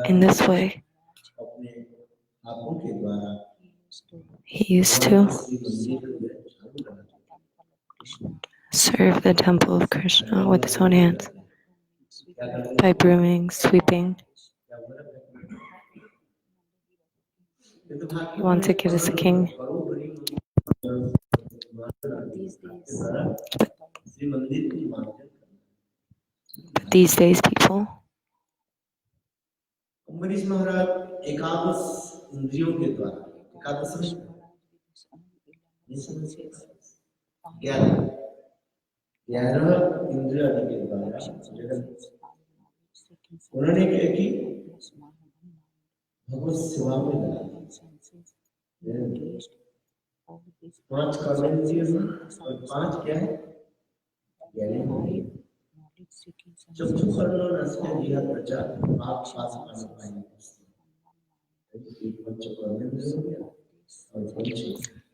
In this way, he used to serve the temple of Krishna with his own hands by brooming, sweeping. He wanted to give us a king. But these days, people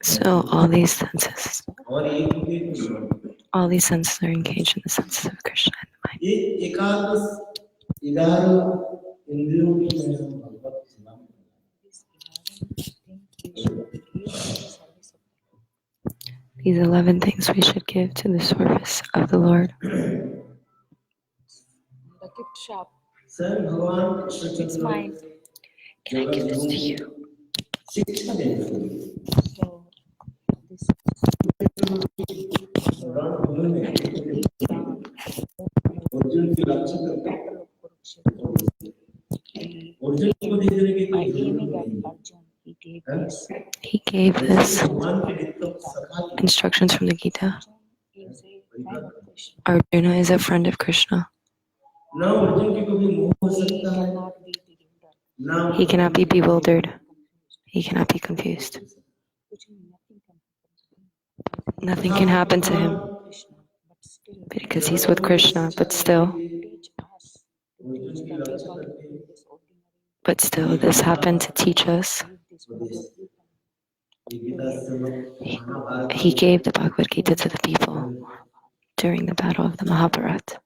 so all these senses are engaged in the senses of Krishna and the mind. These 11 things we should give to the service of the Lord. It's mine. Can I give this to you? He gave this instructions from the Gita. Arjuna is a friend of Krishna. He cannot be bewildered. He cannot be confused. Nothing can happen to him because he's with Krishna, but still this happened to teach us. He gave the Bhagavad Gita to the people during the battle of the Mahabharata.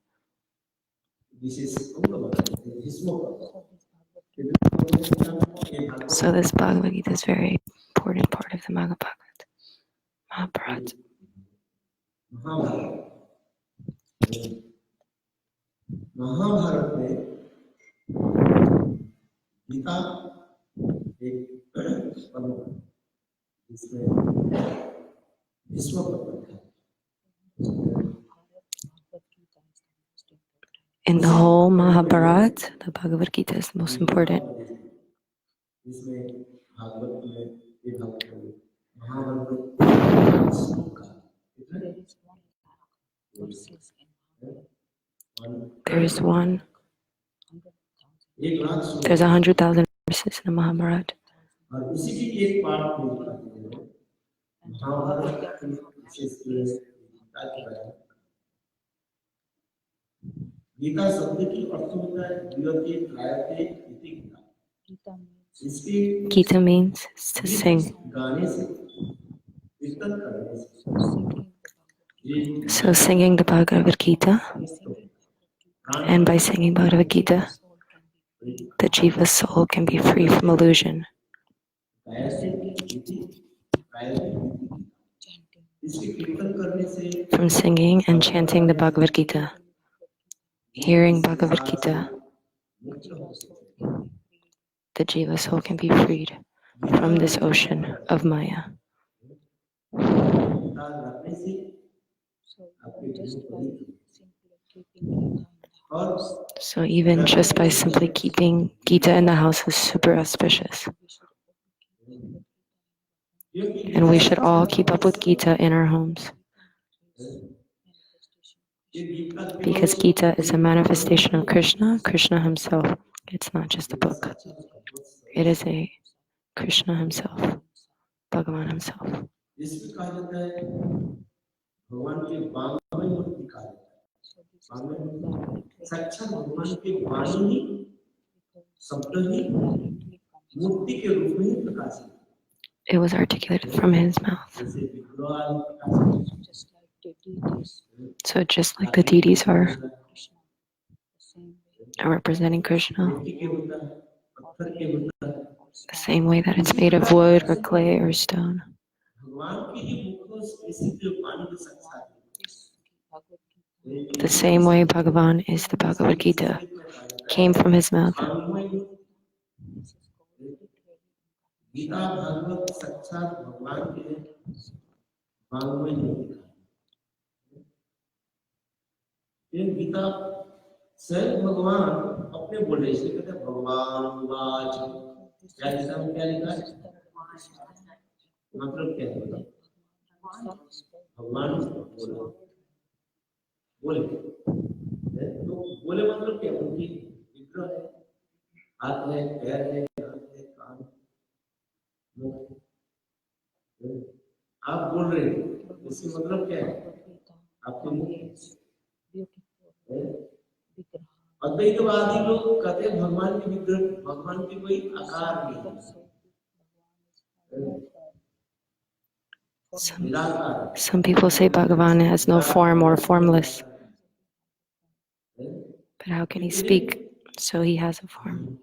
So this Bhagavad Gita is a very important part of the Mahabharata. In the whole Mahabharata, the Bhagavad Gita is the most important. There's 100,000 verses in the Mahabharata. Gita means to sing. So singing the Bhagavad Gita, and by singing Bhagavad Gita, the jiva's soul can be free from illusion. From singing and chanting the Bhagavad Gita, hearing Bhagavad Gita, the jiva soul can be freed from this ocean of Maya. So even just by simply keeping Gita in the house is super auspicious. And we should all keep up with Gita in our homes. Because Gita is a manifestation of Krishna, Krishna himself. It's not just a book. It is a Krishna himself, Bhagavan himself. It was articulated from his mouth. So just like the deities are representing Krishna, the same way that it's made of wood or clay or stone. The same way Bhagavan is the Bhagavad Gita, came from his mouth. Some people say Bhagavan has no form or formless. But how can he speak? So he has a form.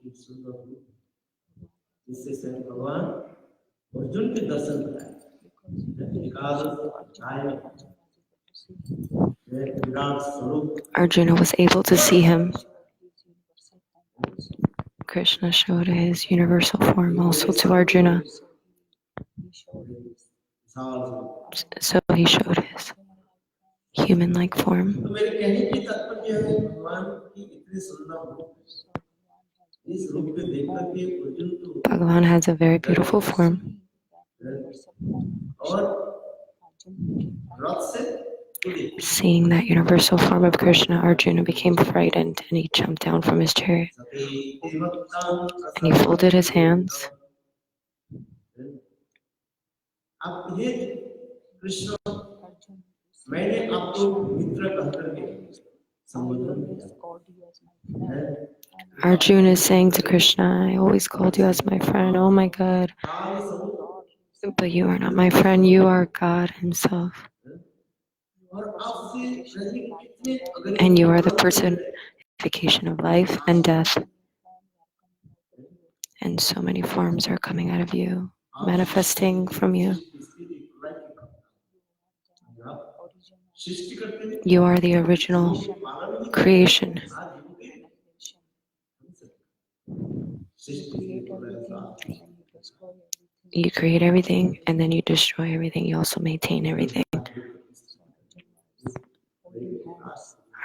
Arjuna was able to see him. Krishna showed his universal form also to Arjuna. So he showed his human-like form. Bhagavan has a very beautiful form. Seeing that universal form of Krishna, Arjuna became frightened and he jumped down from his chariot. And he folded his hands. Arjuna is saying to Krishna, I always called you as my friend. Oh my God. But you are not my friend. You are God himself. And you are the personification of life and death. And so many forms are coming out of you, manifesting from you. You are the original creation. You create everything and then you destroy everything. You also maintain everything.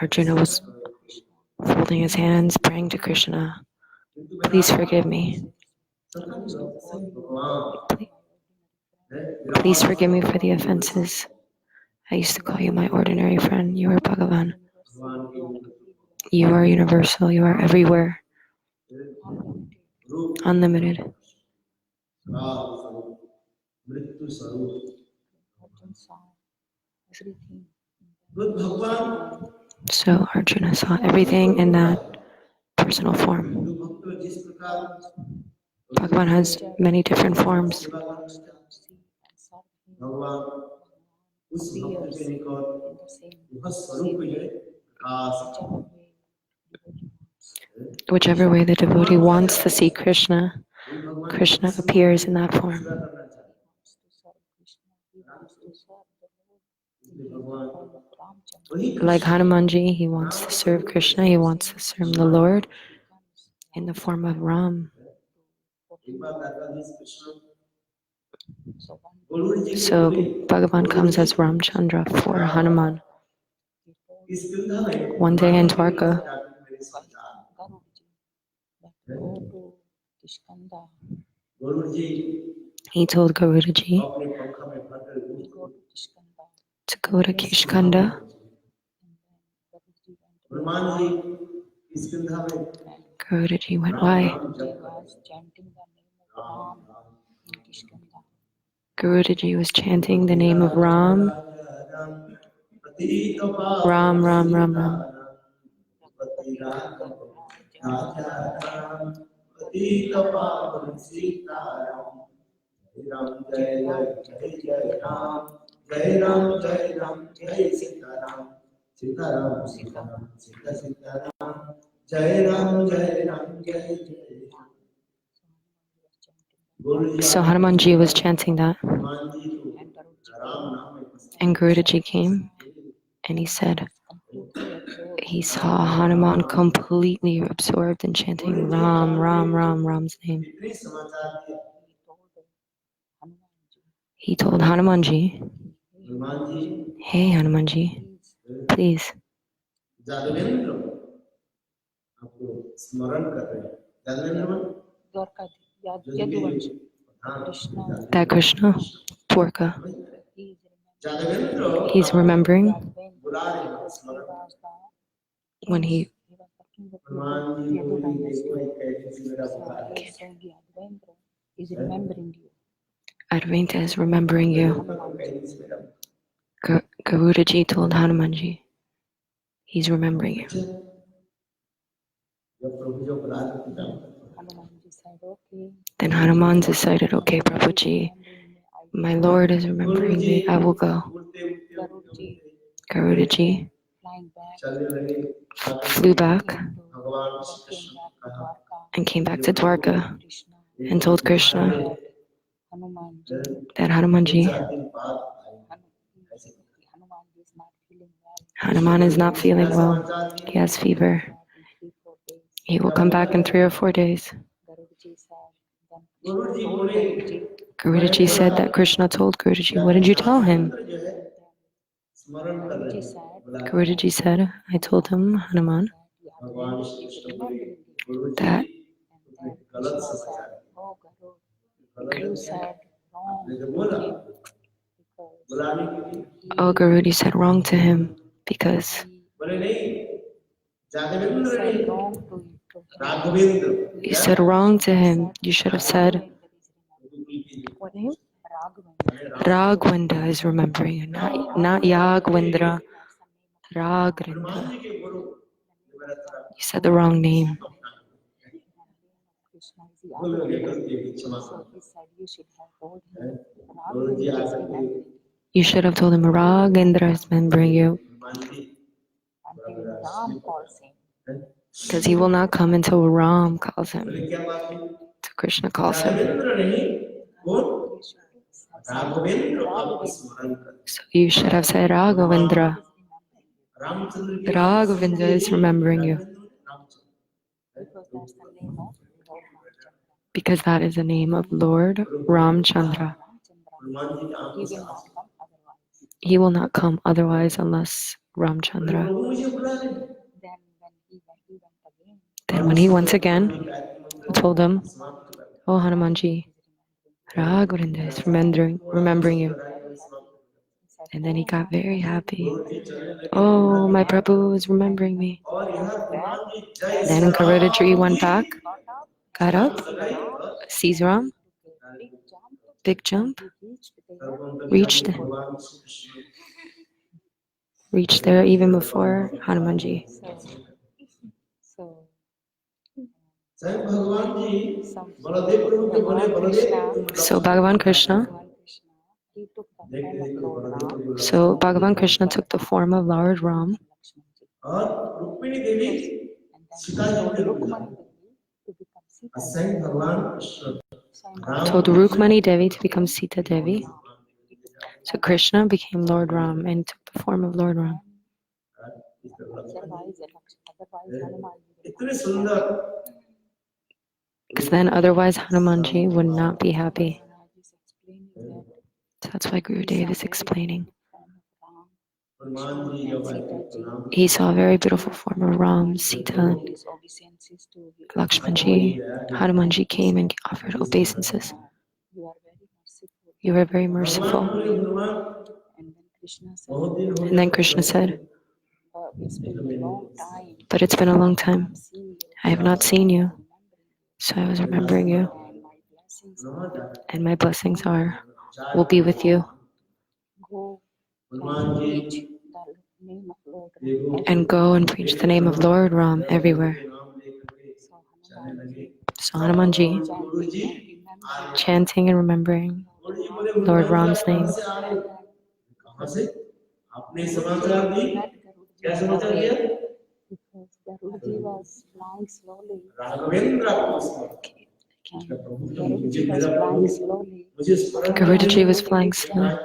Arjuna was folding his hands, praying to Krishna, please forgive me. Please forgive me for the offenses. I used to call you my ordinary friend. You are Bhagavan. You are universal. You are everywhere. Unlimited. So Arjuna saw everything in that personal form. Bhagavan has many different forms. Whichever way the devotee wants to see Krishna, Krishna appears in that form. Like Hanumanji, he wants to serve Krishna, he wants to serve the Lord in the form of Ram. So Bhagavan comes as Ramchandra for Hanuman. One day in Dwarka, he told Gurudev to go to Kishkanda. Gurudev went, why? Gurudev was chanting the name of Ram. Ram, Ram, Ram, Ram. So Hanumanji was chanting that, and Gurudev came and he said he saw Hanuman completely absorbed in chanting Ram, Ram, Ram, Ram's name. He told Hanumanji, "Hey Hanumanji, please." That Krishna, Dwarka, he's remembering when he Advaita is remembering you. Garudaji told Hanumanji, he's remembering you. Then Hanuman decided, okay, Prabhuji, my Lord is remembering me, I will go. Garudaji flew back and came back to Dwarka and told Krishna that Hanumanji, Hanuman is not feeling well. He has fever. He will come back in 3 or 4 days. Gurudev said that Krishna told Gurudev, what did you tell him? Gurudev said, I told him, Hanuman, that Gurudev said wrong to him because you said wrong to him. You should have said Raghavendra is remembering you, not Yaghavendra, Raghavendra. You said the wrong name. You should have told him Raghavendra is remembering you. Because he will not come until Ram calls him. So Krishna calls him. So you should have said Raghavendra. Raghavendra is remembering you. Because that is the name of Lord Ramchandra. He will not come otherwise unless Ramchandra. Then when he once again told him, oh Hanumanji, Raghavendra is remembering you. And then he got very happy. Oh, my Prabhu is remembering me. Then Garudaji went back, got up, sees Ram, big jump, reached there even before Hanumanji. So Bhagavan Krishna took the form of Lord Ram. Told Rukmani Devi to become Sita Devi. So Krishna became Lord Ram and took the form of Lord Ram. Because then otherwise Hanumanji would not be happy. So that's why Gurudev is explaining. He saw a very beautiful form of Ram, Sita, Lakshmanji. Hanumanji came and offered obeisances. You are very merciful. And then Krishna said, but it's been a long time. I have not seen you. So I was remembering you. And my blessings will be with you. And go and preach the name of Lord Ram everywhere. So Hanumanji, chanting and remembering Lord Ram's name. Gurudev was flying slowly.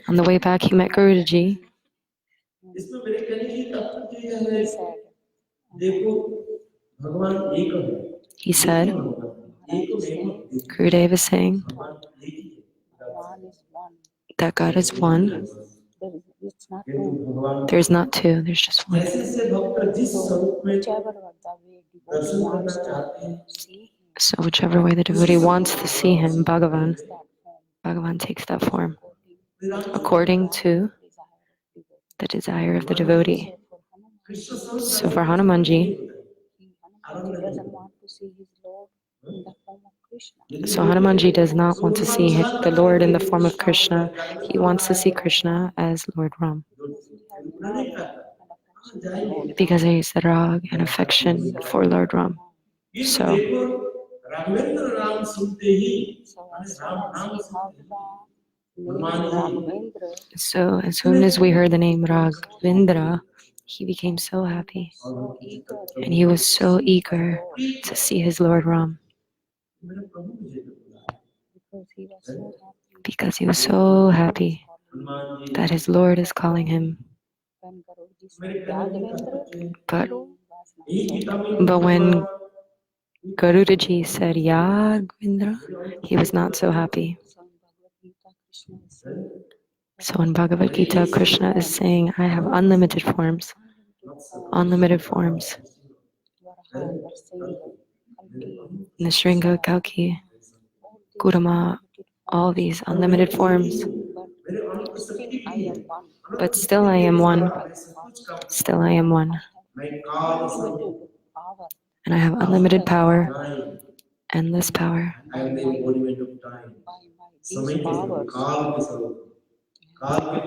On the way back, he met Gurudev. He said, Gurudev is saying that God is one. There's not two, there's just one. So whichever way the devotee wants to see him, Bhagavan takes that form according to the desire of the devotee. So for Hanumanji, does not want to see the Lord in the form of Krishna. He wants to see Krishna as Lord Ram. Because he has the rag and affection for Lord Ram. So as soon as we heard the name Raghavendra, he became so happy. And he was so eager to see his Lord Ram. Because he was so happy that his Lord is calling him. But when Gurudev said Yagvindra, he was not so happy. So in Bhagavad Gita, Krishna is saying, I have unlimited forms. Unlimited forms. Nishringa, Kalki, Kurama, all these unlimited forms. But still I am one. Still I am one. And I have unlimited power, endless power.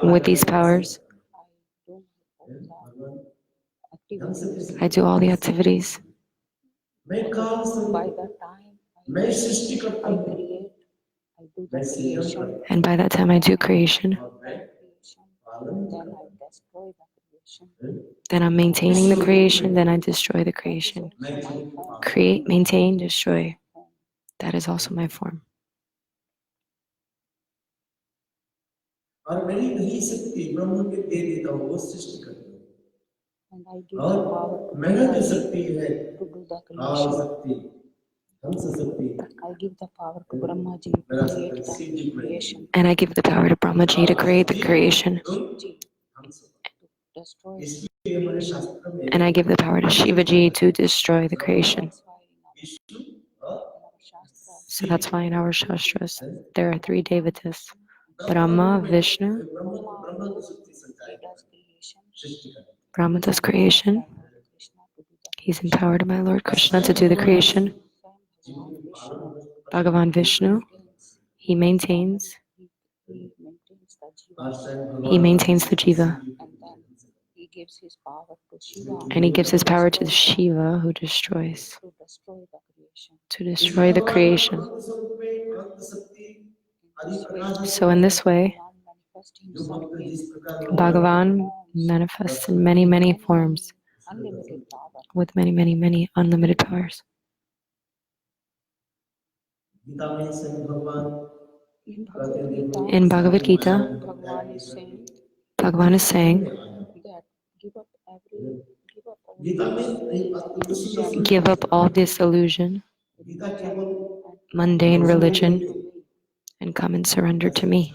With these powers, I do all the activities. And by that time I do creation. Then I'm maintaining the creation, then I destroy the creation. Create, maintain, destroy. That is also my form. And I give the power to do the creation. I give the power to Brahmaji to create the creation. And I give the power to Brahmaji to create the creation. And I give the power to Shivaji to destroy the creation. So that's why in our Shastras there are three Devatas. Brahma, Vishnu. Brahma does creation. He's empowered by Lord Krishna to do the creation. Bhagavan Vishnu, he maintains the jiva. And he gives his power to Shiva, who destroys. To destroy the creation. So in this way, Bhagavan manifests in many, many forms with many, many, many unlimited powers. In Bhagavad Gita, Bhagavan is saying, give up all this illusion, mundane religion, and come and surrender to me.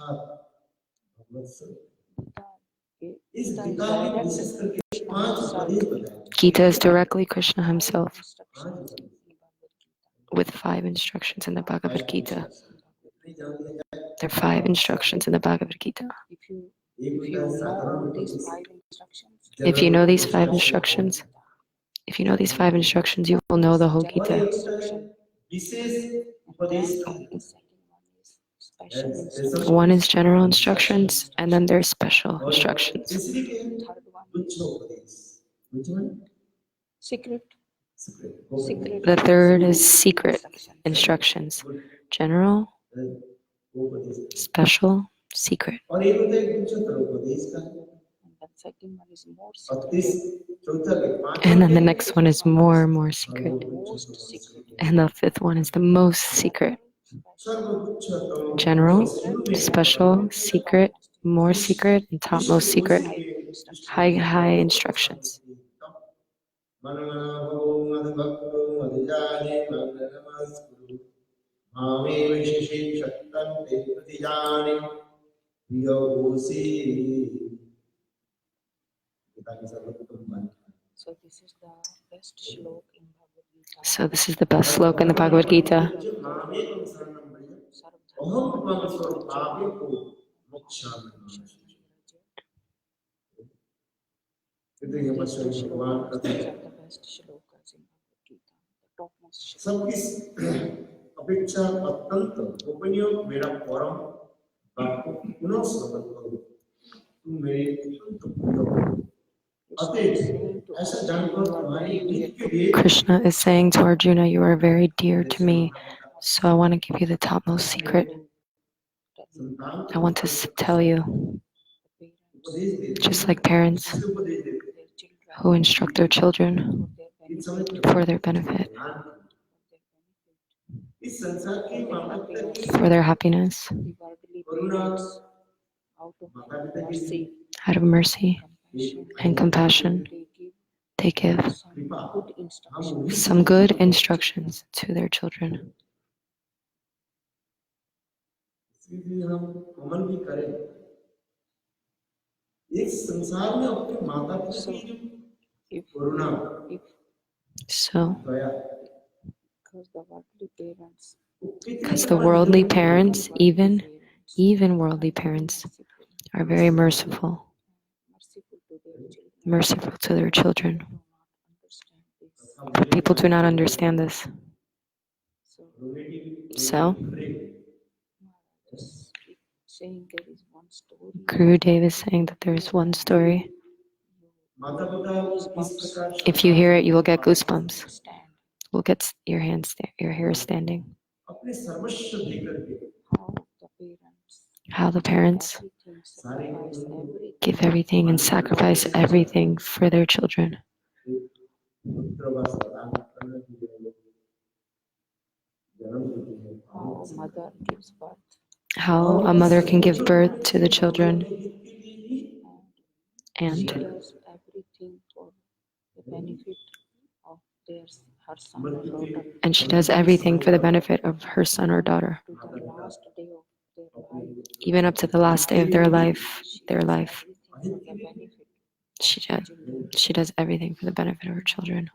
Gita is directly Krishna himself, with 5 instructions in the Bhagavad Gita. There are 5 instructions in the Bhagavad Gita. If you know these 5 instructions, you will know the whole Gita. One is general instructions, and then there's special instructions. Secret. The third is secret instructions. General, special, secret. And the second one is more secret. And then the next one is more secret. Most secret. And the fifth one is the most secret. General, special, secret, more secret, and topmost secret. High instructions. So this is the best shlok in Bhagavad Gita. So this is the best sloka in the Bhagavad Gita. These two shlokas, these are the best shlokas in Bhagavad Gita. The topmost Krishna is saying to Arjuna, you are very dear to me, so I want to give you the topmost secret. I want to tell you, just like parents who instruct their children for their benefit, for their happiness, out of mercy and compassion, they give some good instructions to their children. So, because the worldly parents, even worldly parents, are very merciful to their children. But people do not understand this. So, Gurudev is saying that there is one story. If you hear it, you will get goosebumps. Will get your hair standing. How the parents give everything and sacrifice everything for their children. How a mother can give birth to the children, and she does everything for the benefit of her son or daughter. Even up to the last day of their life, she does everything for the benefit of her children.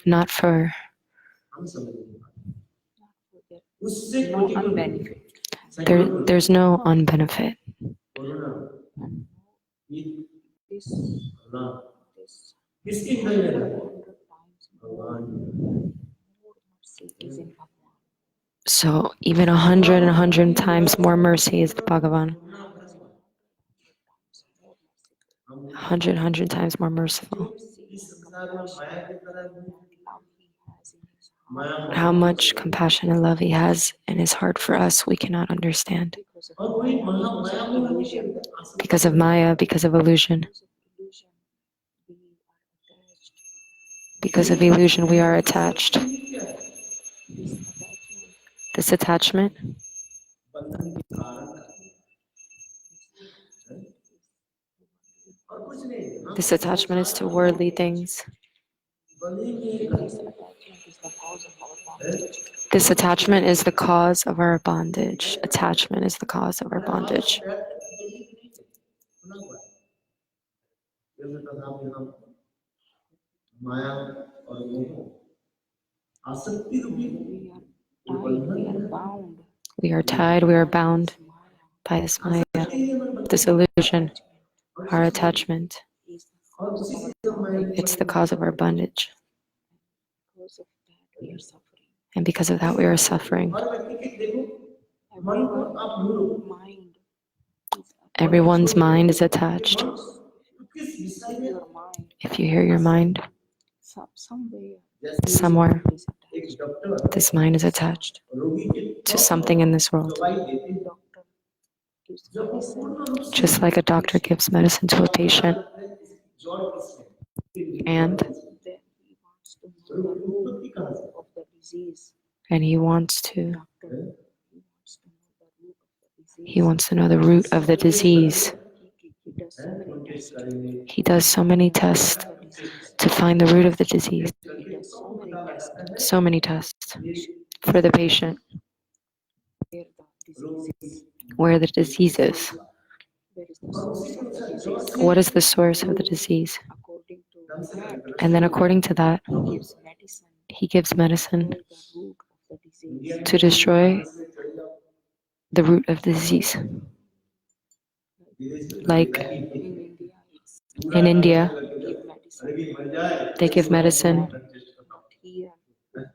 Not for there's no unbenefit. So even 100 times more mercy is the Bhagavan. 100 times more merciful. How much compassion and love he has in his heart for us, we cannot understand. Because of Maya, because of illusion. Because of illusion, we are attached. This attachment is to worldly things. This attachment is the cause of our bondage. Attachment is the cause of our bondage. We are tied, we are bound by this Maya, this illusion, our attachment. It's the cause of our bondage. And because of that, we are suffering. Everyone's mind is attached. If you see your mind, If you hear your mind, somewhere somewhere, it is attached. this mind is attached to something in this world. Doctor gives medicine, Just like a doctor gives medicine to a patient, and then he wants to know the root of the disease. he wants to Doctor, he wants to know the root of the disease. He does so many tests He does so many tests to find the root of the disease. he does So many tests for the patient, where the disease is. where the disease is. Where is the source of the disease? What is the source of the disease? According to that, And then according to that, he gives medicine he gives medicine for the root of the disease. to destroy the root of the disease. Like In India, in India, give medicine. they give medicine. Here,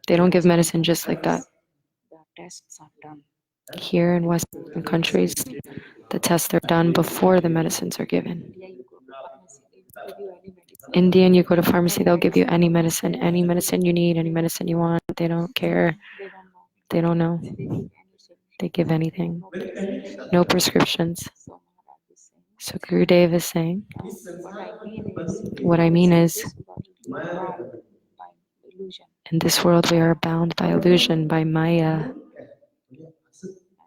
They don't give medicine just like that. the tests are done. Here in Western countries, the tests are done before the medicines are given. India, you go to pharmacy, they will give you any medicine. India, and you go to pharmacy, they'll give you any medicine you need, any medicine you want. They don't care. They don't know. They don't know. They give anything. They give anything. No prescription. No prescriptions. So Maharaj is saying, So Gurudev is saying, what I mean is, what I mean is, in this world we are bound by illusion. in this world we are bound by illusion, by Maya, And this is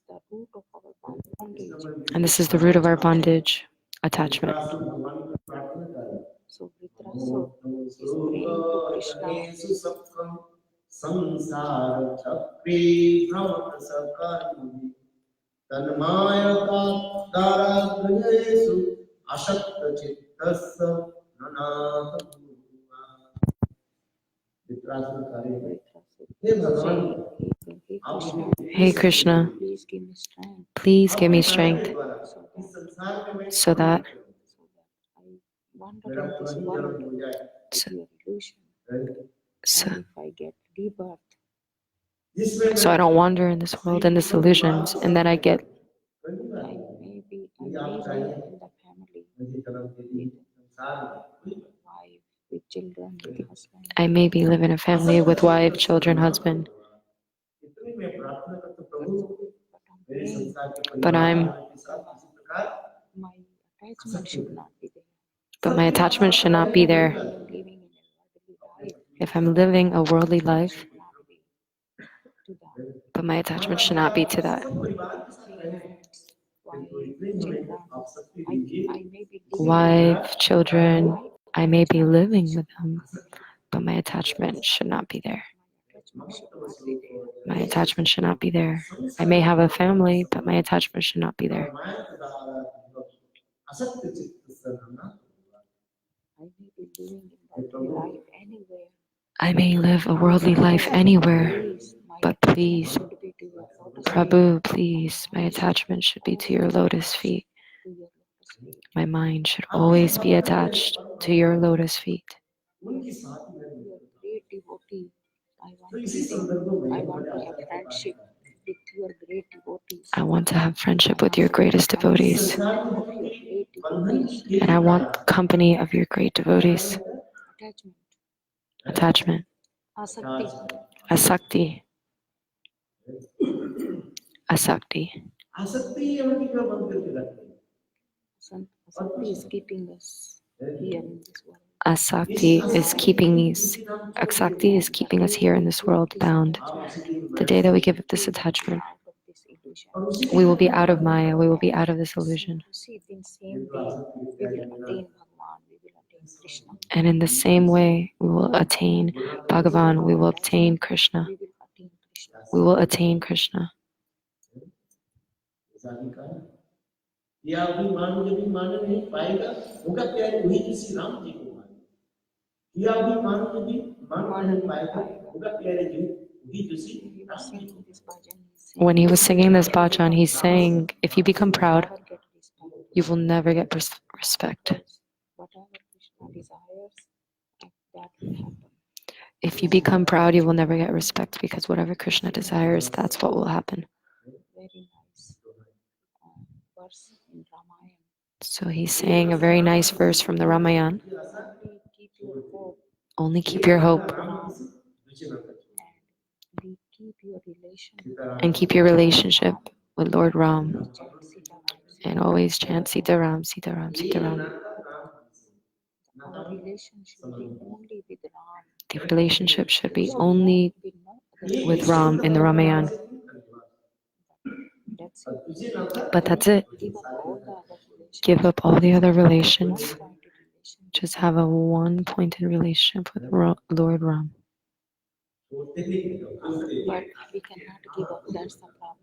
the root of our bondage, and this is the root of our bondage, attachment. So Vritraso is praying to Krishna. संसार चक्री भ्रमण सकल तन्मायका दाराग्रयेषु अशक्त चित्तस्य ननाथ वित्रासु करे हे भगवान Hey Krishna, please give me strength so that so, so I don't wander in this world in this illusions, and then I get I may be live in a family with wife, children, husband, but my attachment should not be there. If I'm living a worldly life, but my attachment should not be to that. Wife, children, I may be living with them, but my attachment should not be there. My attachment should not be there. I may have a family, but my attachment should not be there. I may live a worldly life anywhere, but please, Prabhu, please, my attachment should be to your lotus feet. My mind should always be attached to your lotus feet. I want to have friendship with your greatest devotees. And I want company of your great devotees. Attachment. Asakti. Asakti. Asakti is keeping us here in this world. Asakti is keeping us. Asakti is keeping us here in this world bound. The day that we give up this attachment, we will be out of Maya. We will be out of this illusion. And in the same way, we will attain Bhagavan. We will obtain Krishna. We will attain Krishna. When he was singing this bhajan, he's saying, if you become proud, you will never get respect. If you become proud, you will never get respect, because whatever Krishna desires, that's what will happen. Very nice verse in Ram. So he's saying a very nice verse from the Ramayana. Only keep your hope Only keep your hope and keep your relation and keep your relationship with Lord Ram chant Sita and always chant Sita Ram, Sita Ram, Sita Ram. Our relation should be only with Ram. The relationship should be only With no other with Ram in the Ramayana. That's it. But that's it. Give up all the other relations. Give up all the other relations. One-pointed relation. Just have a one-pointed relationship with Lord Ram. But we cannot give up. That's the problem.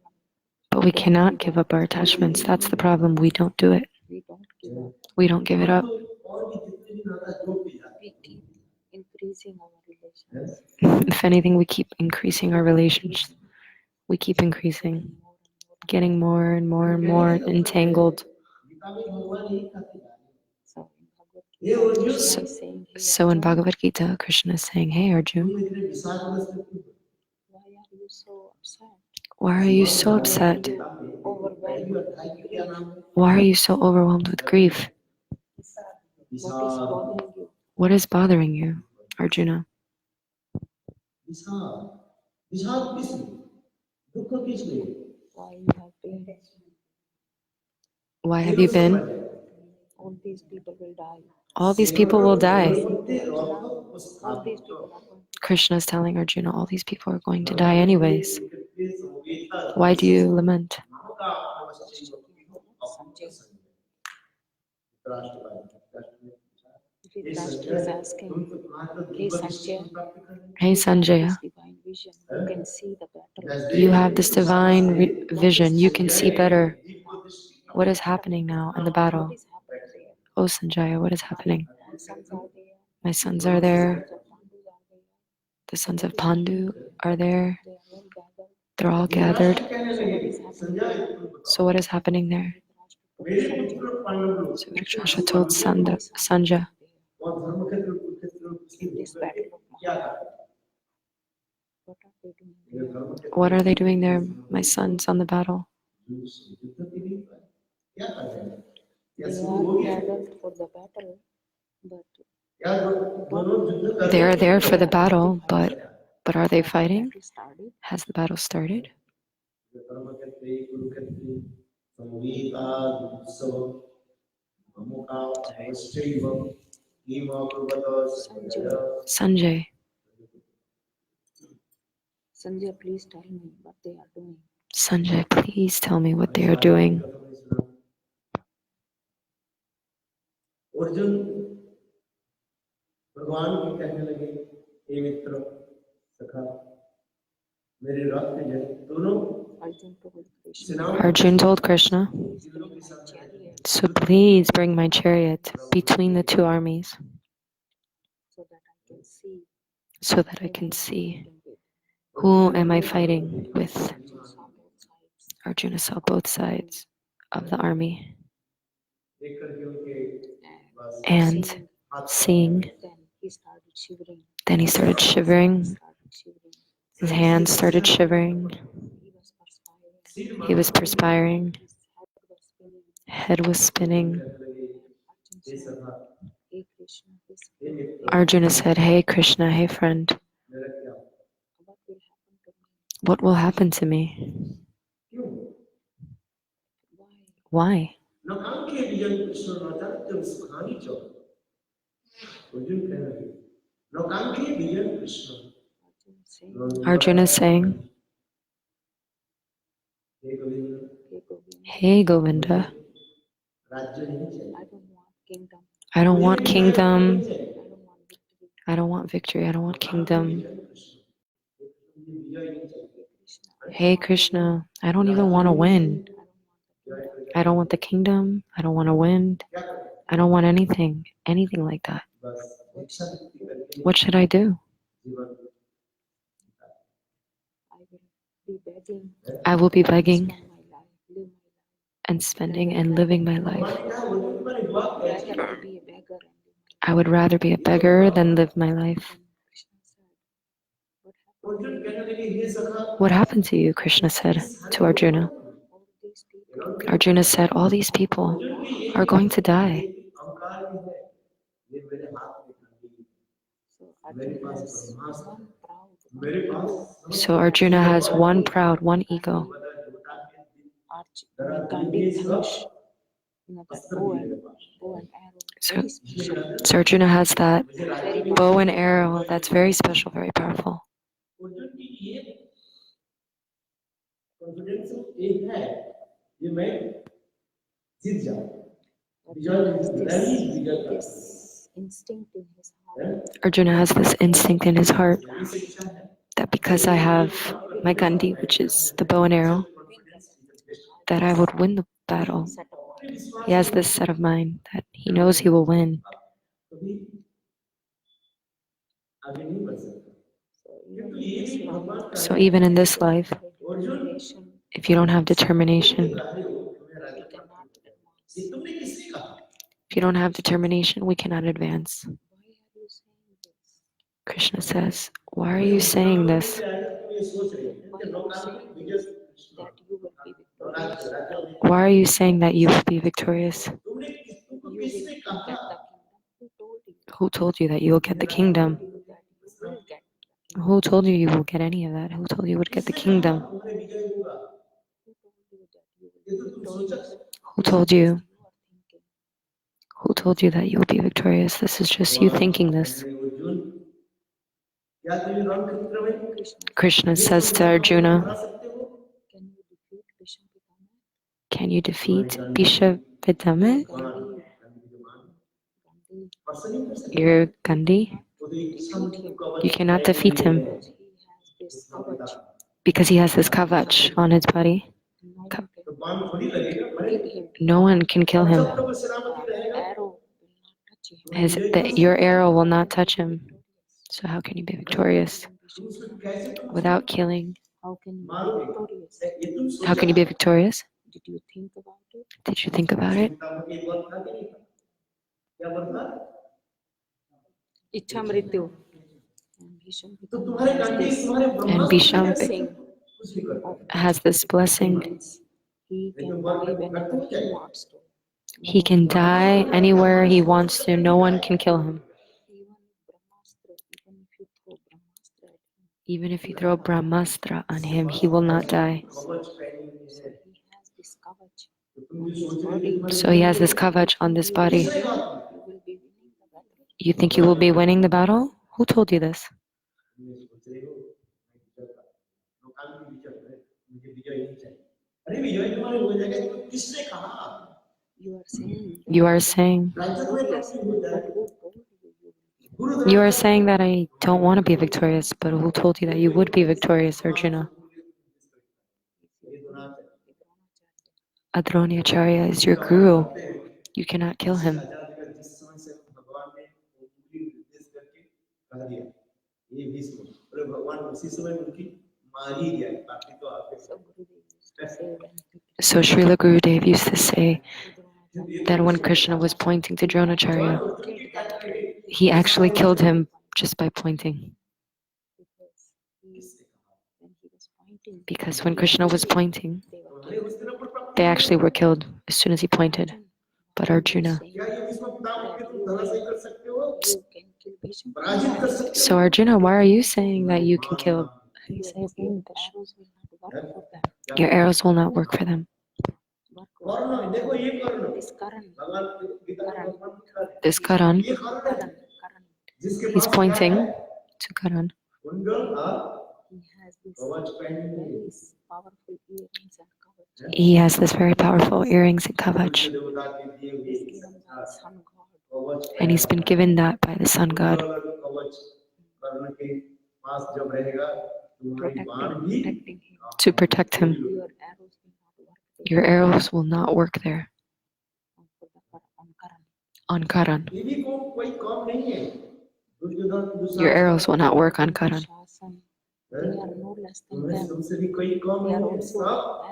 But we cannot give up our attachments. That's the problem. We don't do it. We don't give up. We don't give it up. We keep increasing our relations. If anything, we keep increasing our relations. We keep increasing, getting more and more and more entangled. So in Bhagavad Gita, Krishna is saying, "Hey Arjun, Why are you so upset? why are you so upset? Overwhelmed with grief? Why are you so overwhelmed with grief? What is bothering you? What is bothering you, Arjuna? Why you have been? Why have you been? All these people will die. All these people will die." All these people are going to Krishna is telling Arjuna, all these people are going to die anyways. Why do you lament? Dhritarashtra is asking, hey Sanjay, Hey Sanjaya, divine vision. You can see the battle. you have this divine vision. You can see better what is happening now in the battle. What is happening there? Oh Sanjaya, what is happening? My sons are there. My sons are there. The sons of Pandu are there. The sons of Pandu are there. They're all gathered. So what is happening there? So Dhritarashtra told Sanjaya, In this battle of Mahabharata, what are they doing there? what are they doing there, my sons, on the battle? They are gathered for the battle, but They are there for the battle, but are they fighting? battle started. Has the battle started? Sanjay, Sanjay, please tell me what they are doing. Sanjay, please tell me what they are doing. Arjun told Krishna, so please bring my chariot between the two armies so that I can see who am I fighting with. Arjuna saw both sides of the army. And seeing, then he started shivering. His hands started shivering. He was perspiring. Head was spinning. Arjuna said, hey Krishna, hey friend, what will happen to me? Why? Arjuna is saying, hey Govinda, I don't want kingdom. I don't want victory. I don't want kingdom. Hey Krishna, I don't even want to win. I don't want the kingdom. I don't want to win. I don't want anything like that. What should I do? I will be begging and spending and living my life. I would rather be a beggar than live my life. What happened to you? Krishna said to Arjuna. Arjuna said, all these people, are going to die. So Arjuna has one proud, one ego. So Arjuna has one proud, one ego. Gandhi Dhanush, that bow and arrow, very special. So Arjuna has that Very bow and arrow that's very special, very powerful. Arjuna has this instinct in his heart. Arjuna has this instinct in his heart that because I have my Gandhi, which is the bow and arrow, that I would win the battle. Set up. He has this set of mind that he knows he will win. So even in this life, Determination, if you don't have determination, we cannot advance. if you don't have determination, we cannot advance. Why are you saying this? Krishna says, why are you saying this? Why are you saying this? That you will be victorious. Why are you saying that you will be victorious? You will get the kingdom. Who Who told you? told you that you will get the kingdom? That you will get. Who told you will get any of that? Who told you would get the kingdom? Who told you that you will be victorious? Who told you? You are thinking. Who told you that you will be victorious? This is just you thinking this. Krishna says to Arjuna, Can you defeat Bhishma Pitama? can you defeat Bhishma Pitama? Your Gandhi? Defeat him. You cannot defeat him He has this kavach. because he has this kavach on his body. No one can kill him. No one can kill him. Arrow will not touch him. Your arrow will not touch him. So how can you be victorious without killing? How can you be victorious? How can you be victorious? Did you think about it? Did you think about it? Ichha mrityu. And Bhisham blessing has this blessing. he can die whenever he wants to. He can die anywhere he wants to. No one can kill him. Even if you throw Brahmastra on him, Even if you throw Brahmastra on him, he will not die. So he has this kavach on his body. So he has this kavach on this body. You will be winning the battle. You think you will be winning the battle? Who told you this? You are saying. You are saying. Victorious, but who told you? You are saying that I don't want to be victorious, but who told you that you would be victorious, Arjuna? Adronacharya is your guru. You cannot kill him. So Srila Gurudev used to say that when Krishna was pointing to Dronacharya, he actually killed him just by pointing. Because when Krishna was pointing, they actually were killed as soon as he pointed. But Arjuna. So Arjuna, why are you saying that you can kill? Your arrows will not work for them. This Karan, he's pointing to Karan. He has this very powerful earrings and kavach. And he's been given that by the sun god. To protect him. Your arrows will not work there. On Karan. Your arrows will not work on Karan. They are no less than them. They are also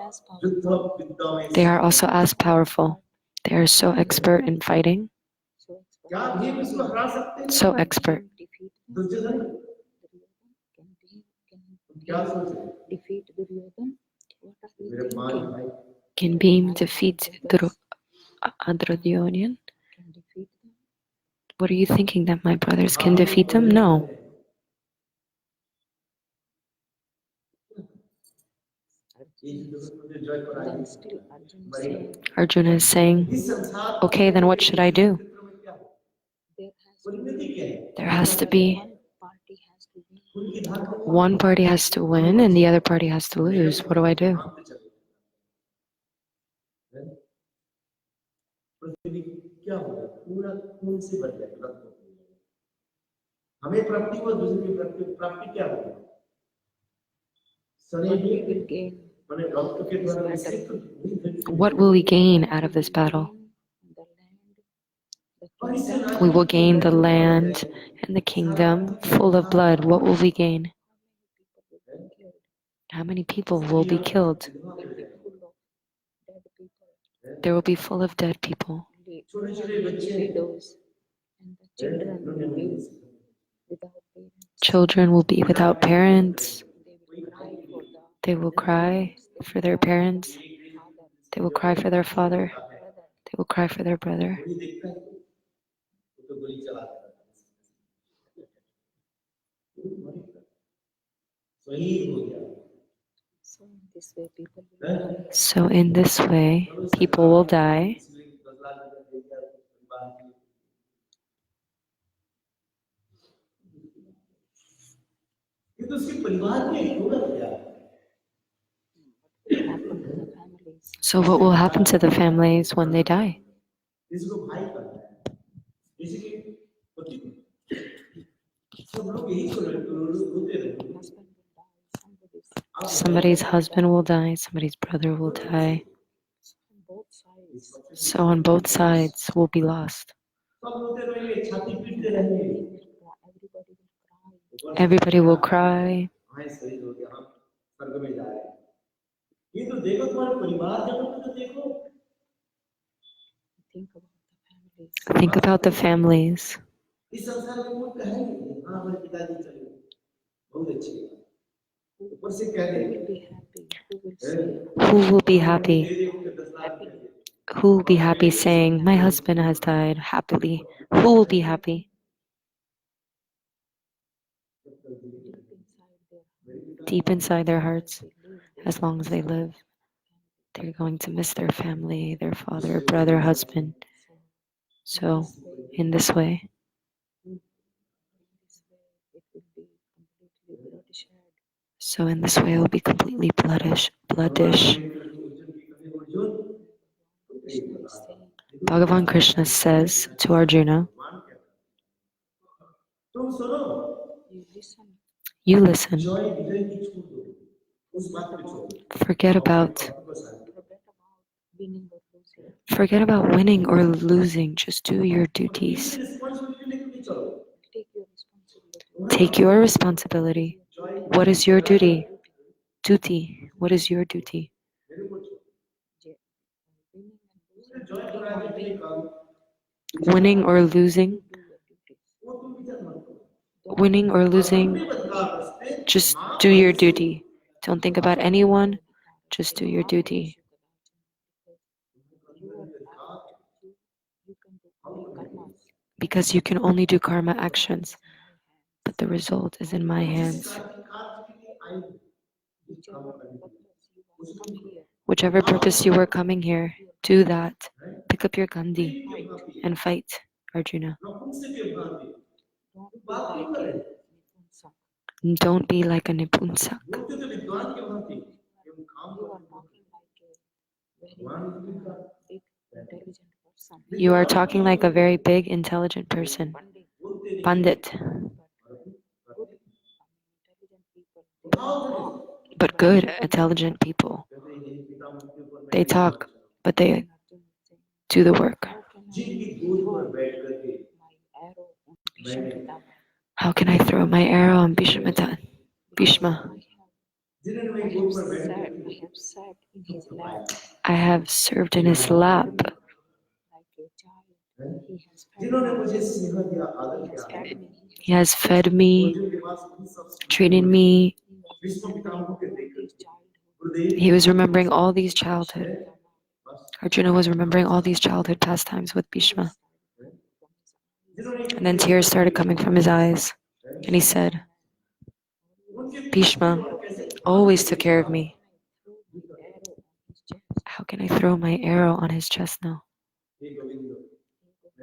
as powerful. They are also as powerful. They are so expert in fighting. So expert. Defeat Duryodhan. What are you thinking? Can Bhim defeat Adrodonian? can defeat them. What are you thinking, that my brothers can defeat them? No. Then still Arjuna is saying, okay, then what should I do? there has to be One party has to win and the other party has to lose. What do I do? we will gain What will we gain out of this battle? the land, We will gain the land and the kingdom full of blood. What will we gain? How many people will be killed? There will be full of dead people. widows, and the children will be without parents. Children will be without parents. They will cry for They will cry for their parents. They will cry for their father. They will cry for their brother. So in this way, people will die. So in this way, people will die. So what will happen to the families when they die? Somebody's husband will die, somebody's brother will die. So on both sides will be lost. Everybody will cry. Think about the families. Who will be happy? Who will be happy saying, my husband has died happily? Who will be happy? Deep inside their hearts, as long as they live, they're going to miss their family, their father, brother, husband. So, in this way, it will be completely bloodish. Bhagavan Krishna says to Arjuna, you listen. Forget about winning or losing. Just do your duties. Take your responsibility. What is your duty? Duty. What is your duty? Winning or losing. Winning or losing, just do your duty. Don't think about anyone, just do your duty. Because you can only do karma actions, but the result is in my hands. Whichever purpose you were coming here, do that. Pick up your Gandhi and fight, Arjuna. Don't be like a Nipunsak. You are talking like a very big, intelligent person. Pandit. But good, intelligent people. They talk, but they do the work. How can I throw my arrow on Bhishma? I have served in his lap. He has fed me, treated me. He was remembering all these childhood. Arjuna was remembering all these childhood pastimes with Bhishma. And then tears started coming from his eyes. And he said, Bhishma always took care of me. How can I throw my arrow on his chest now?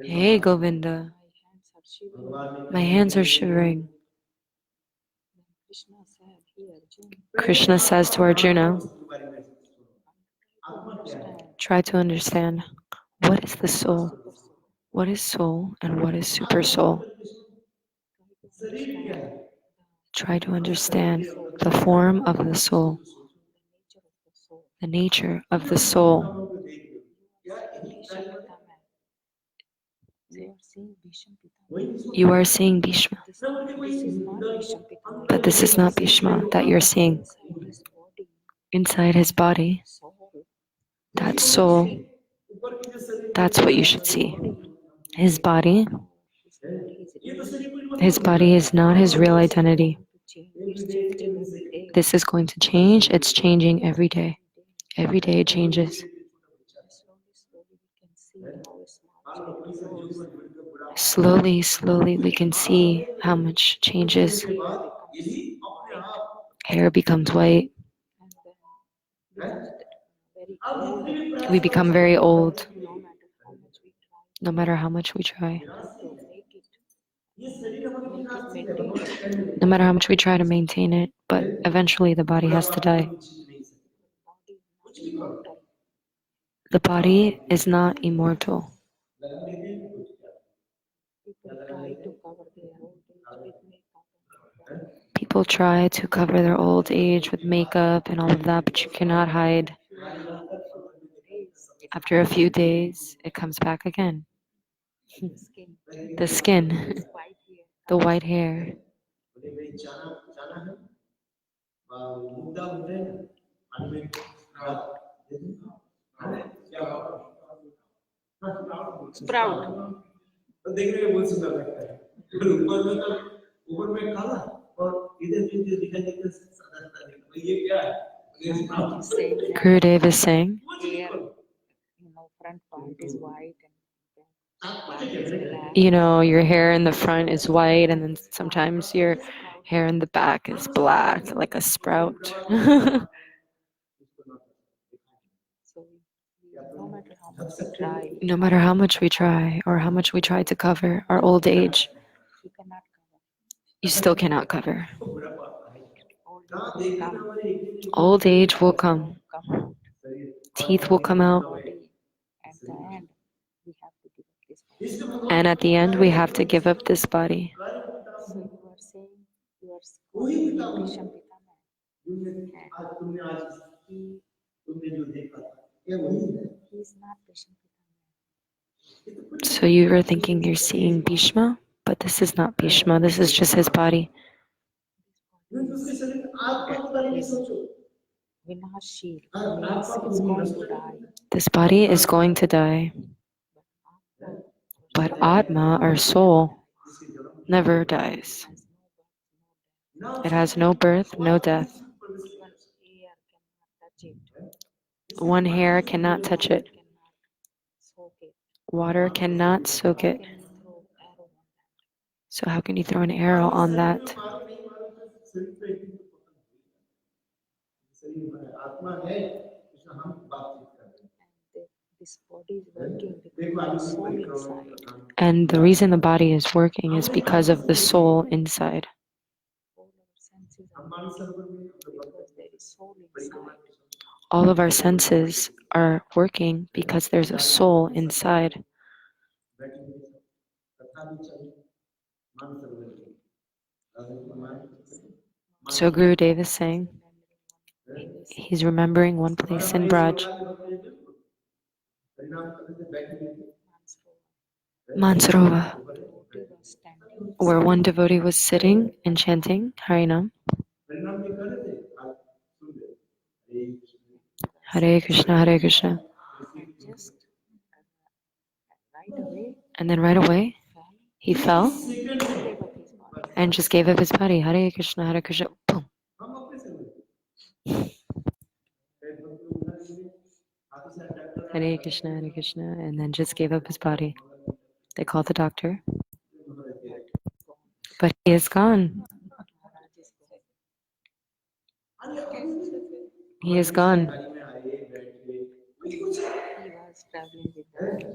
Hey, Govinda, my hands are shivering. Krishna says to Arjuna, try to understand what is the soul, what is soul, and what is super soul. Try to understand the form of the soul, the nature of the soul. You are seeing Bhishma, but this is not Bhishma that you're seeing. Inside his body, that soul, that's what you should see. His body is not his real identity. This is going to change. It's changing every day. Every day it changes. Slowly, slowly, we can see how much changes. Hair becomes white. We become very old, no matter how much we try. No matter how much we try to maintain it, but eventually the body has to die. The body is not immortal. People try to cover their old age with makeup and all of that, but you cannot hide. After a few days, it comes back again. The skin, the white hair. Sprout. Gurudev is saying, Front part is white and back is black. your hair in the front is white, and then sometimes your hair in the back is black, like a sprout. So no matter how much we try, No matter how much we try, or how much we try to cover our old age, you cannot cover. you still cannot cover. Old age will Old age will come, come. come out. Teeth will come out. Body. At the end, we have to give up this body. And at the end, we have to give up this body. So you are saying you are calling him Bhisham Pitama. And he is not Bhisham Pitama. So you are thinking you're seeing Bhishma, but this is not Bhishma. This is just his body. Vinashil means it's going to die. This body is going to die. But Atma, our soul, never dies. It has no birth, no death. One hair cannot touch it. Water cannot soak it. So how can you throw an arrow on that? This body is working because of the soul inside. And the reason the body is working is because of the soul inside. All our senses are working because there is a soul inside. All of our senses are working because there's a soul inside. So Gurudev is saying, he's remembering one place in Braj, Mansarova, where one devotee was sitting and chanting Harinam. Hare Krishna, Hare Krishna. And then right away, he fell and just gave up his body. Hare Krishna, Hare Krishna. Boom. Hare Krishna, and then just gave up his body. They called the doctor, but he is gone. He is gone. He was traveling with them.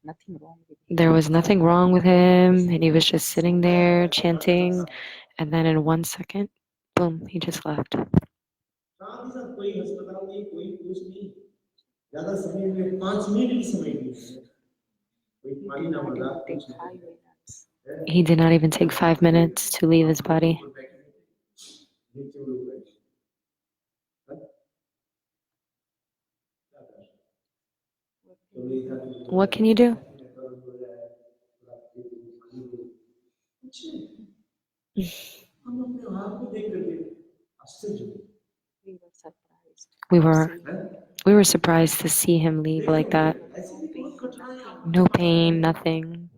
Nothing wrong with him. There was nothing wrong with him, and he was just sitting there chanting, and then in 1 second, boom, he just left. He did not even take 5 minutes to leave his body. What can you do? We were surprised. We were surprised to see him leave like that. No pain, nothing.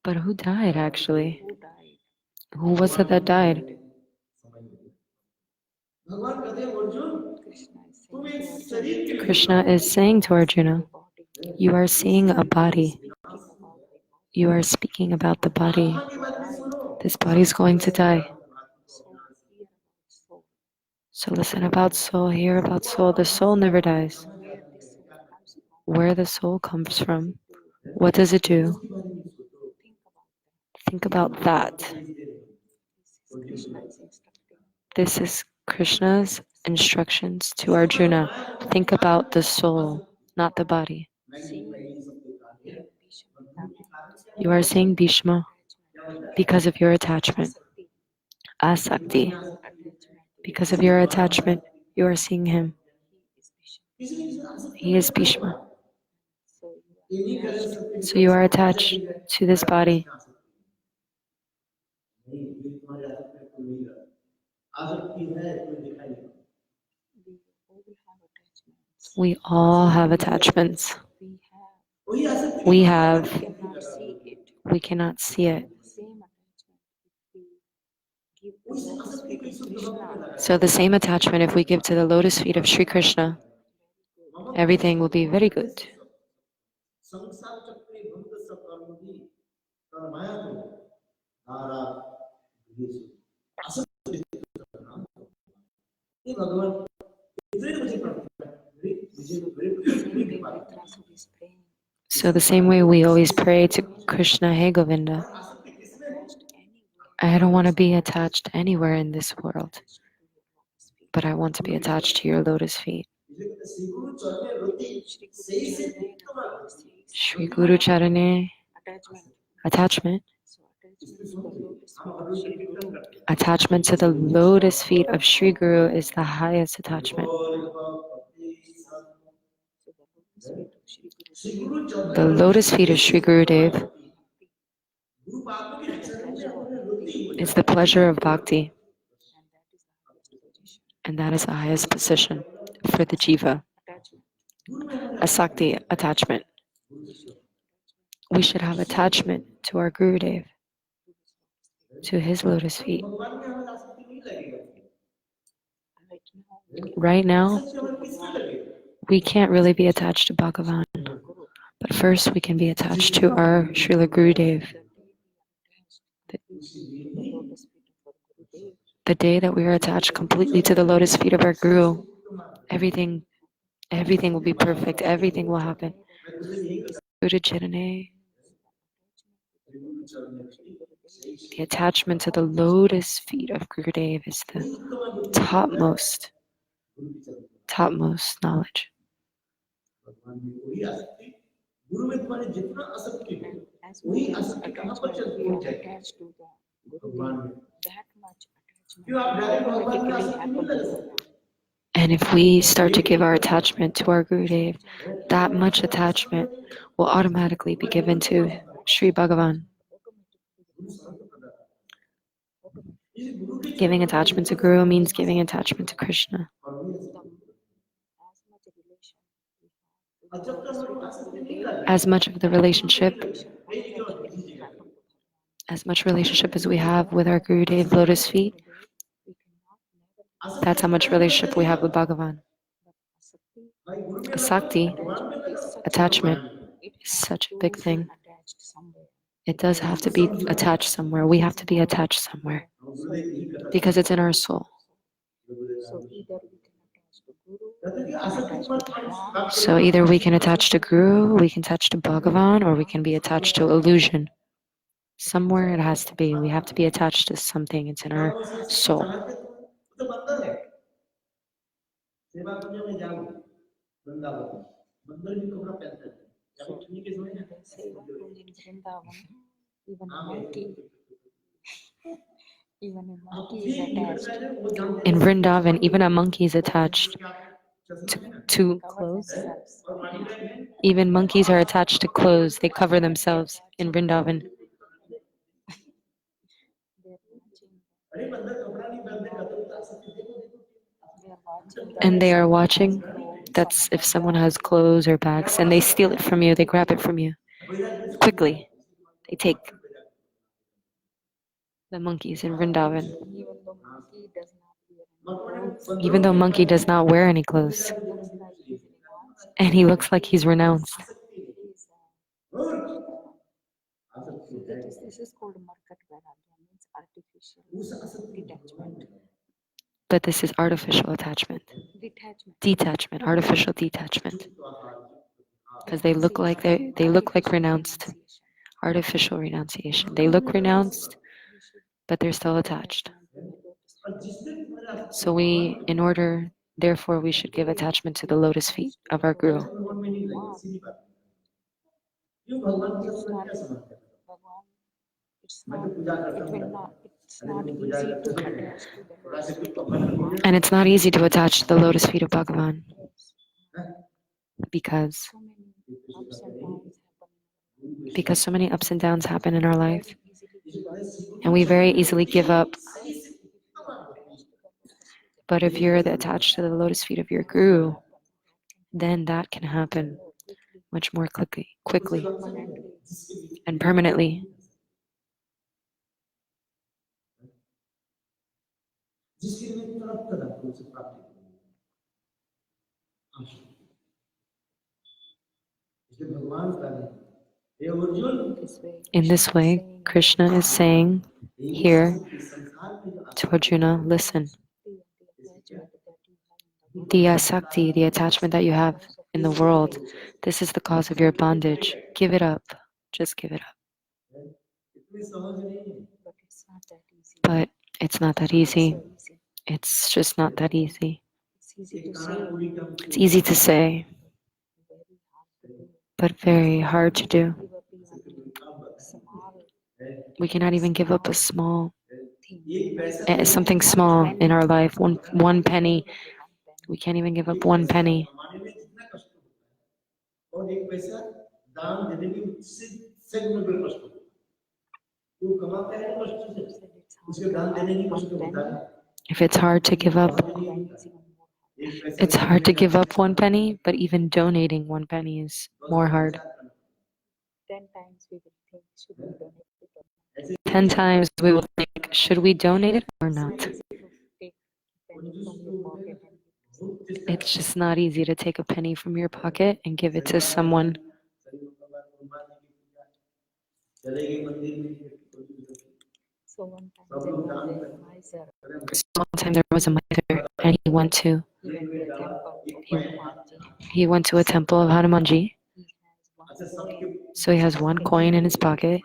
But who died actually? Who died? Who was it that died? Krishna is saying to Arjuna, Krishna is saying to Arjuna, you are seeing a body. speaking about You are speaking about the body. This body is going to die. soul. So listen about soul, hear about soul. The soul never dies. Where this soul comes from. Where the soul comes from, what does it do? Think about that. Think about that. This is Krishna's instructions to Arjuna. This is Krishna's instructions to Arjuna. Think about the soul, not the body. You are saying Bhishma because of your attachment. Asakti, because of your attachment, you are seeing him. He is Bhishma. So you are attached to this body. We all have attachments. We have, we cannot see it. So the same attachment, if we give to the lotus feet of Sri Krishna, everything will be very good. So the same way we always pray to Krishna, Hey Govinda, I don't want to be attached anywhere in this world, but I want to be attached to your lotus feet. Shri Guru Charane, attachment. Attachment to the lotus feet of Sri Guru is the highest attachment. The lotus feet of Sri Gurudev is the pleasure of bhakti, and that is the highest position for the jiva. Asakti, attachment. We should have attachment to our Gurudev, to his lotus feet. Right now, we can't really be attached to Bhagavan, but first we can be attached to our Srila Gurudev. The day that we are attached completely to the lotus feet of our Guru, everything will be perfect. Everything will happen. Guru Charane. The attachment to the lotus feet of Gurudev is the topmost knowledge. As much as attachment we are attached to the Gurudev, that much attachment automatically happens. And if we start to give our attachment to our Gurudev, that much attachment will automatically be given to Sri Bhagavan. Giving attachment to Guru means giving attachment to Krishna. lotus feet of Gurudev, as much of the relationship, affection automatically happen to Bhagavan. as much relationship as we have with our Gurudev lotus feet, Gurudev, we cannot never that's how much relationship we have with Bhagavan. but Asakti, Asakti, attachment is such attachment, a big thing. It is has such a to big be thing. attached somewhere. It does have to be attached somewhere. We have to be attached somewhere because it's in our soul. So either we can attach to Guru, we can attach to Bhagavan. So either we can attach to Guru, we can attach to Bhagavan, or we can be attached to illusion. Somewhere it has to be. We have to be attached to something. It's in our soul. So in the Seva Kund in Vrindavan, even a monkey, even a monkey is attached to In Vrindavan, even a monkey is attached to cover clothes. themselves. Even monkeys are attached to clothes. They cover themselves in Vrindavan. They are watching And they are someone watching. has clothes, That's if someone has has clothes or bags and they steal it from you, they grab it from you quickly. They take the monkeys in Vrindavan. even though monkey does not wear any clothes, Even though monkey does not wear any clothes, and he looks like he's renounced. and he looks like he's renounced. This is called markat vairagya, means artificial detachment. But this is artificial attachment, detachment, artificial detachment, because they look like renounced, artificial renunciation. They look renounced, but they're still attached. So therefore, we should give attachment to the lotus feet of our Guru. It's not easy to attach to the lotus feet of Bhagavan. And it's not easy to attach to the lotus feet of Bhagavan because so many ups and downs happen in our life, and we very easily give up. But if you're attached to the lotus feet of your Guru, then that can happen much more quickly, and permanently. In this way, Krishna is saying here to Arjuna, listen, the Asakti, the attachment that you have in the world, this is the cause of your bondage. Give it up. Just give it up. But it's not that easy. It's just not that easy. It's easy to say, but very hard to do. We cannot even give up a small, something small in our life, one penny. We can't even give up one penny. If it's hard to give up, it's hard to give up one penny, but even donating one penny is more hard. 10 times we will think, should we donate it or not? It's just not easy to take a penny from your pocket and give it to someone. So one time there was a miser, and he went to a temple of Hanumanji. So he has one coin in his pocket.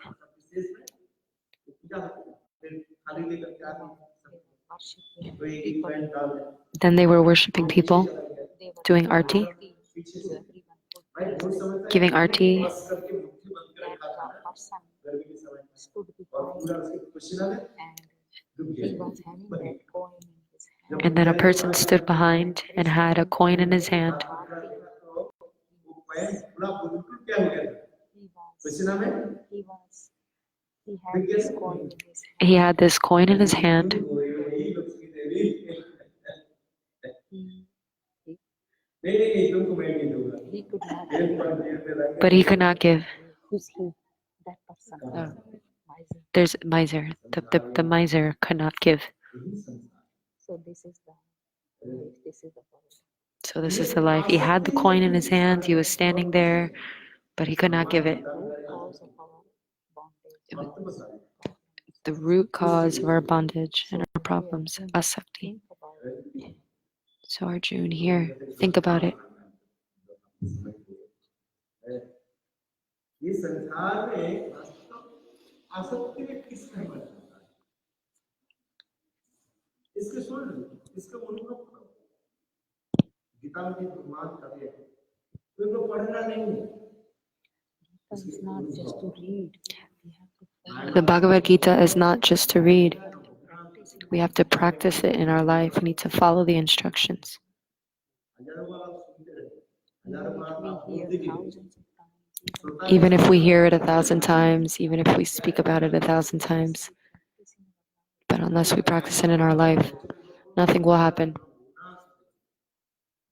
Then they were worshipping people, doing arti, giving arti. And then a person stood behind and had a coin in his hand. He had this coin in his hand. he could not give. but he could not give. Who's he? That person. Oh. Miser. There's miser. The miser could not give. So this is the life. This is the world. So this is the life. He had the coin in his hands. He was standing there, but he could not give it. Root cause of our bondage. The root cause of our bondage and our problems, Asakti. Think about it. So Arjun, here, think about it. ये संसार में आसक्ति में किसका बनता है? इसके सुन इसका अनुभव करो। गीता में भगवान कवि है, तो इनको पढ़ना नहीं है। It's not just to read. We have to follow. The Bhagavad Gita is not just to read. We have to practice it in our life. We need to follow the instructions. हजारों बार आप सुनते रहे, We hear thousands of times. Even if we hear it 1,000 times, even if we speak about it 1,000 times, but unless we practice it in our life, nothing will happen.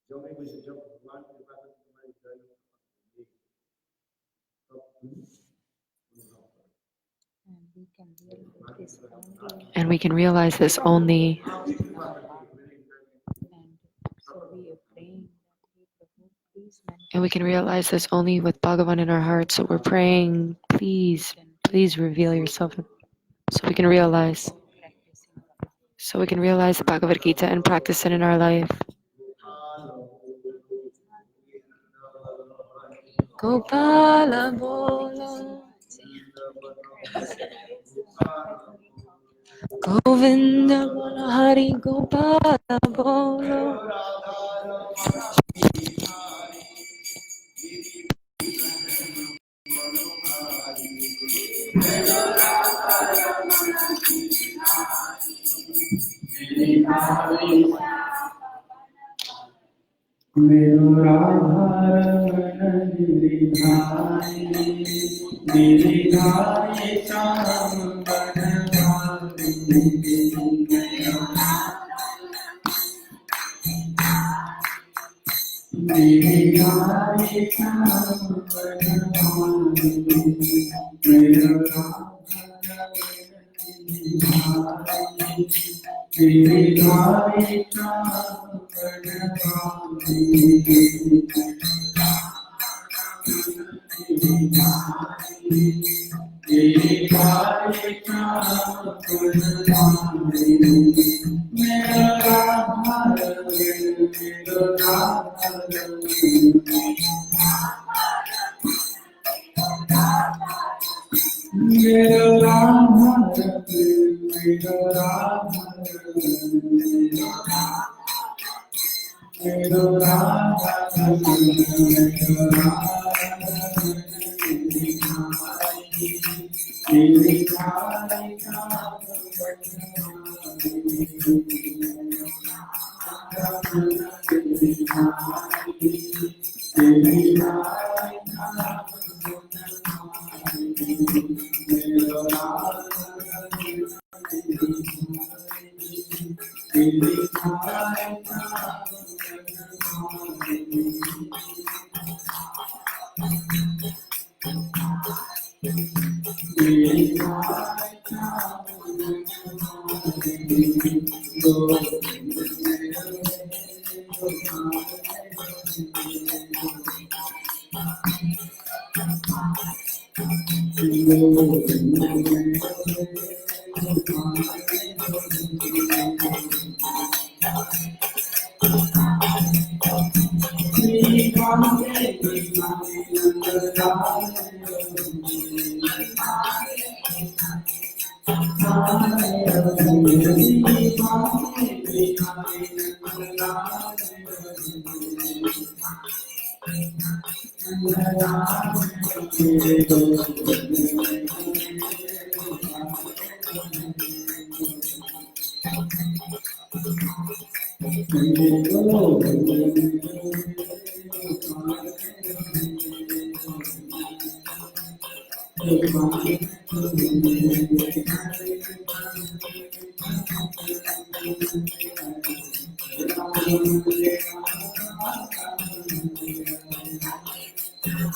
जब मैं मुझे जब भगवान के पास तुम्हारी जय तब And we can realize this only. And we can realize this only. And so we are praying that we Prabhu, please And we can realize this only with Bhagavan in our hearts. So we're praying, please, please reveal yourself. So we can realize. practicing the So we can realize the Bhagavad Gita and practice it in our life. Gopala Bolo, Govinda Bolo, Hari Gopala Bolo. मेरो राधा रमण गिरिधारी गिरिधारी श्याम बनवारी गिरिधारी श्याम बनवारी मेरो Radha Giridhari Shyam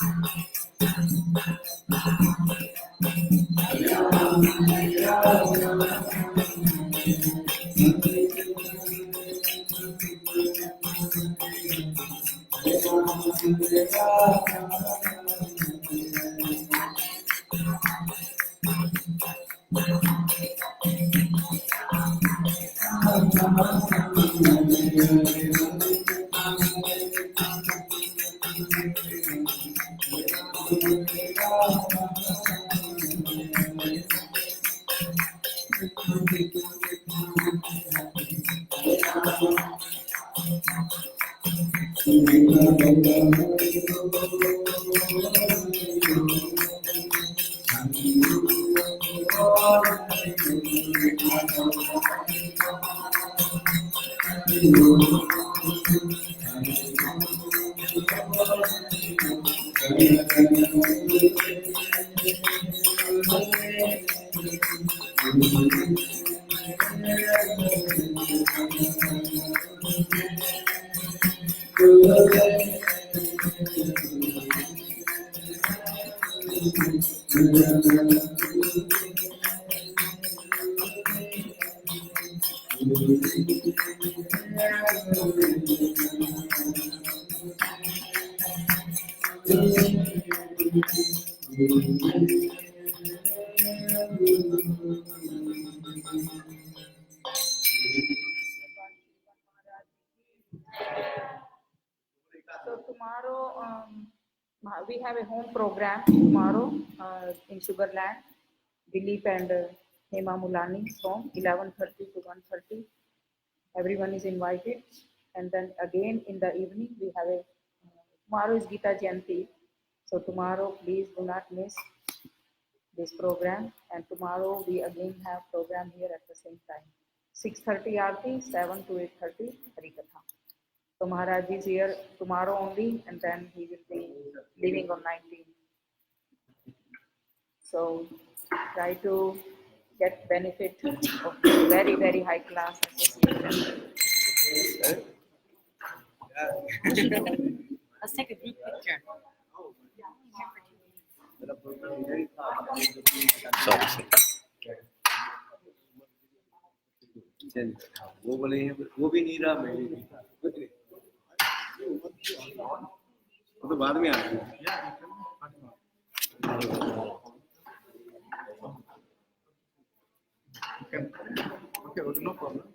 So tomorrow we have a home program tomorrow in Sugarland. Dilip and Hema Mulani's home, 11:30 to 1:30. Everyone is invited. And then again in the evening we have a tomorrow is Gita Jayanti. So tomorrow please do not miss this program. And tomorrow we again have program here at the same time. 6:30 Aarti, 7 to 8:30 Harikatha. So Maharaj is here tomorrow only, and then he will be leaving on 19th. So try to get benefit of this very, very high class association. Let's take a group picture. चल वो बोले वो भी नहीं रहा मैं भी नहीं वो तो बाद में आ गया okay no problem